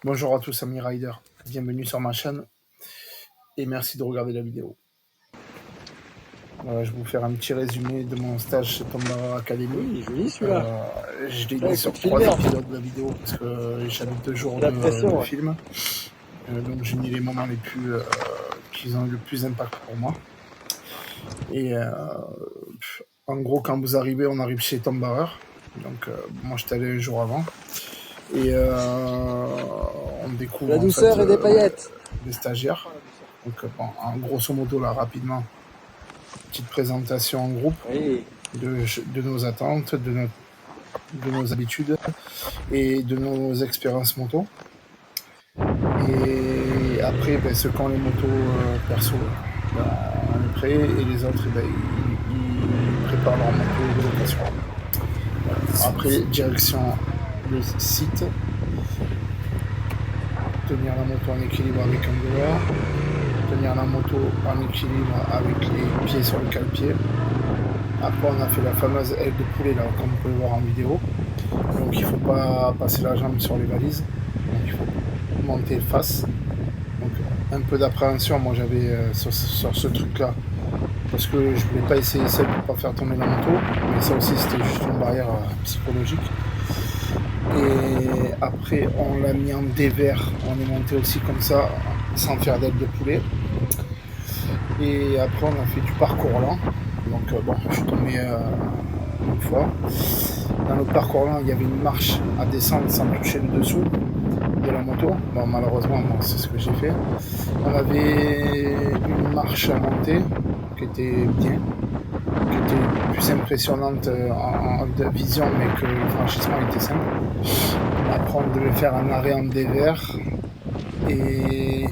Bonjour à tous, amis riders. Bienvenue sur ma chaîne et merci de regarder la vidéo. Je vais vous faire un petit résumé de mon stage chez Tom Bauer Academy. Oui, joli celui-là. Je l'ai mis sur 3 épisodes de la vidéo parce que j'avais 2 jours de film. Donc j'ai mis les moments les plus qui ont le plus d'impact pour moi. Et en gros, quand vous arrivez, on arrive chez Tom Bauer. Donc moi j'étais allé un jour avant. Et on découvre la douceur et des paillettes. Des stagiaires. Donc bon, en grosso modo là rapidement, petite présentation en groupe de nos attentes, de nos habitudes et de nos expériences moto. Et après, ceux qui ont les motos perso, on est prêt, et les autres, ils préparent leur moto de location. Après, direction le site, tenir la moto en équilibre avec un douleur, tenir la moto en équilibre avec les pieds sur le cale-pied. Après, on a fait la fameuse aile de poulet, là, comme vous pouvez voir en vidéo. Donc, il ne faut pas passer la jambe sur les valises. Donc, il faut monter face. Donc, un peu d'appréhension, moi, j'avais sur ce truc-là. Parce que je ne voulais pas essayer seul pour ne pas faire tomber la moto. Mais ça aussi, c'était juste une barrière psychologique. Et après, on l'a mis en dévers. On est monté aussi comme ça, sans faire d'aile de poulet. Et après, on a fait du parcours lent. Donc, bon, je suis tombé une fois. Dans le parcours lent, il y avait une marche à descendre sans toucher le dessous de la moto. Bon, malheureusement, moi, c'est ce que j'ai fait. On avait une marche à monter qui était bien, qui était plus impressionnante en vision, mais que le franchissement était simple. Après, on devait faire un arrêt en dévers. Et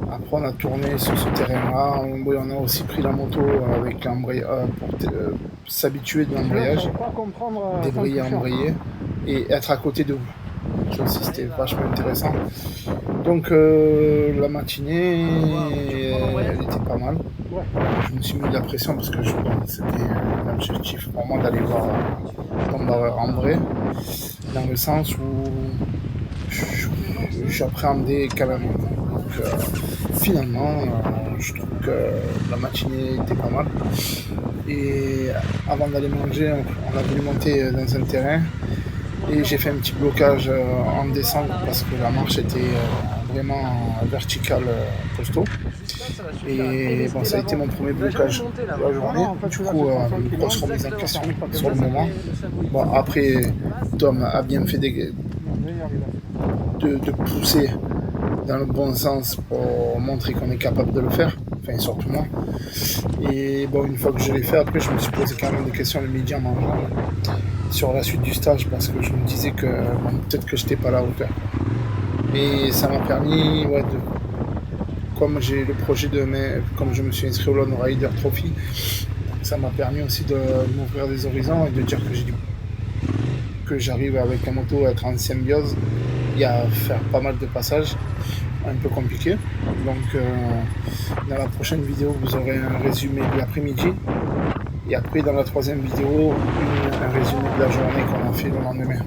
après, on a tourné sur ce terrain-là. On a aussi pris la moto avec l'embrayage pour s'habituer de l'embrayage, débrayer, embrayer et être à côté de vous. Ça aussi, c'était vachement intéressant. Donc, la matinée, elle était pas mal. Je me suis mis de la pression parce que c'était l'objectif pour moi d'aller voir Tom Bauer en vrai, dans le sens où j'appréhendais quand même. Donc, finalement, je trouve que la matinée était pas mal. Et avant d'aller manger, on a voulu monter dans un terrain. Et j'ai fait un petit blocage en descente parce que la marche était vraiment verticale, costaud. Et bon, ça a été mon premier blocage de la journée. Du coup, une grosse remise en question sur le moment. Bon, après, Tom a bien fait de pousser dans le bon sens pour montrer qu'on est capable de le faire, enfin surtout moi. Et bon, une fois que je l'ai fait, après je me suis posé quand même des questions le midi en mangeant sur la suite du stage parce que je me disais que bon, peut-être que j'étais pas à la hauteur. Mais ça m'a permis, comme j'ai le projet comme je me suis inscrit au Lone Rider Trophy, ça m'a permis aussi de m'ouvrir des horizons et de dire que j'arrive avec la moto à être en symbiose et à faire pas mal de passages un peu compliqués. Donc dans la prochaine vidéo, vous aurez un résumé de l'après-midi. Et après, dans la troisième vidéo, un résumé de la journée qu'on a fait le lendemain.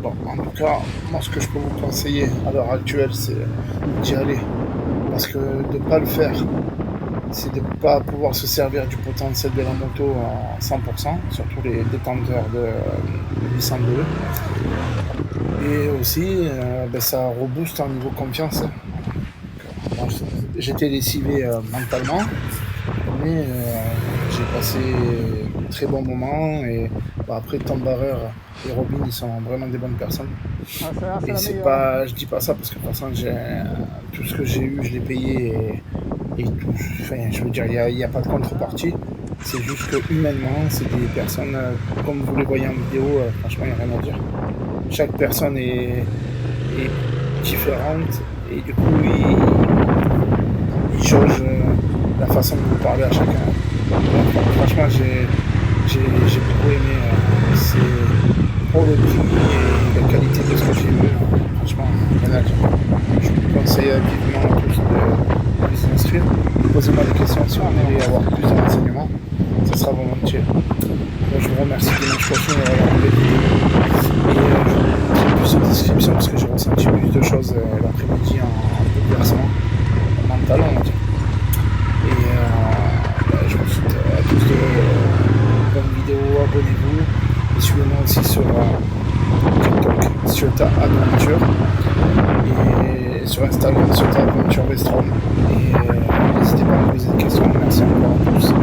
Bon, en tout cas, moi, ce que je peux vous conseiller à l'heure actuelle, c'est d'y aller. Parce que de ne pas le faire, c'est de ne pas pouvoir se servir du potentiel de la moto à 100%, surtout les détenteurs de 802. Et aussi, ça rebooste en niveau confiance. Bon, j'étais lessivé mentalement, mais j'ai passé de très bons moments. Et après, Tom Bauer et Robin, ils sont vraiment des bonnes personnes. Et c'est pas, je dis pas ça parce que de toute façon, tout ce que j'ai eu, je l'ai payé. Et tout, enfin, je veux dire, il n'y a pas de contrepartie. C'est juste que humainement, c'est des personnes, comme vous les voyez en vidéo, franchement, il n'y a rien à dire. Chaque personne est différente et du coup, ils changent la façon de vous parler à chacun. Donc, franchement, j'ai beaucoup aimé. C'est pour le prix et la qualité de ce que j'ai vu. Franchement, rien à dire. Je vous conseille vivement à tous de vous inscrire. Posez-moi des questions si vous voulez avoir plus de renseignements. Ça sera volontiers. Je vous remercie de m'avoir choisi d'avoir regardé la vidéo. Et je vous dis plus plus de description parce que j'ai ressenti plus de choses l'après-midi en bouleversement mental, on va dire. Et je vous souhaite à tous de bonnes vidéos, abonnez-vous. Et suivez-moi aussi sur TikTok, sur ta aventure. Et sur Instagram, sur ta aventure Westrom. Et n'hésitez pas à me poser des questions. Merci encore à tous.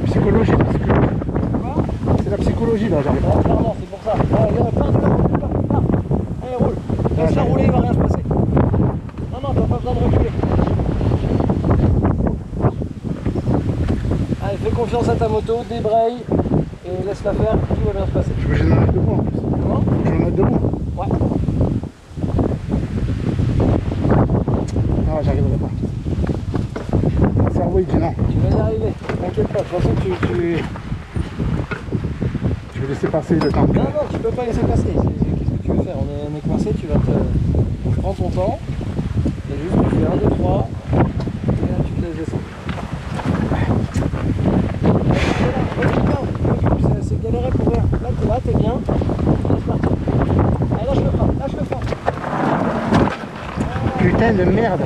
Psychologie, c'est la psychologie là, j'arrive pas. Clairement, c'est pour ça. Regarde, pars. Allez, roule. Laisse-la rouler, il va rien se passer. Non, t'as pas besoin de reculer. Allez, fais confiance à ta moto, débraye et laisse-la faire, tout va bien se passer. Je veux que je me mette debout en plus. Comment? Je vais me mettre debout. Ouais. Ah, j'arriverai pas. Le cerveau il dit non. Tu vas y arriver, t'inquiète pas, de toute façon Je vais laisser passer le temps. Non, tu peux pas laisser passer. Qu'est-ce que tu veux faire? On est coincé, tu vas te... Prends ton temps. Et juste tu fais 1, 2, 3. Et là tu te laisses descendre. C'est galéré pour rien. Là t'es bien. C'est parti. Allez, là je le prends. Putain de merde.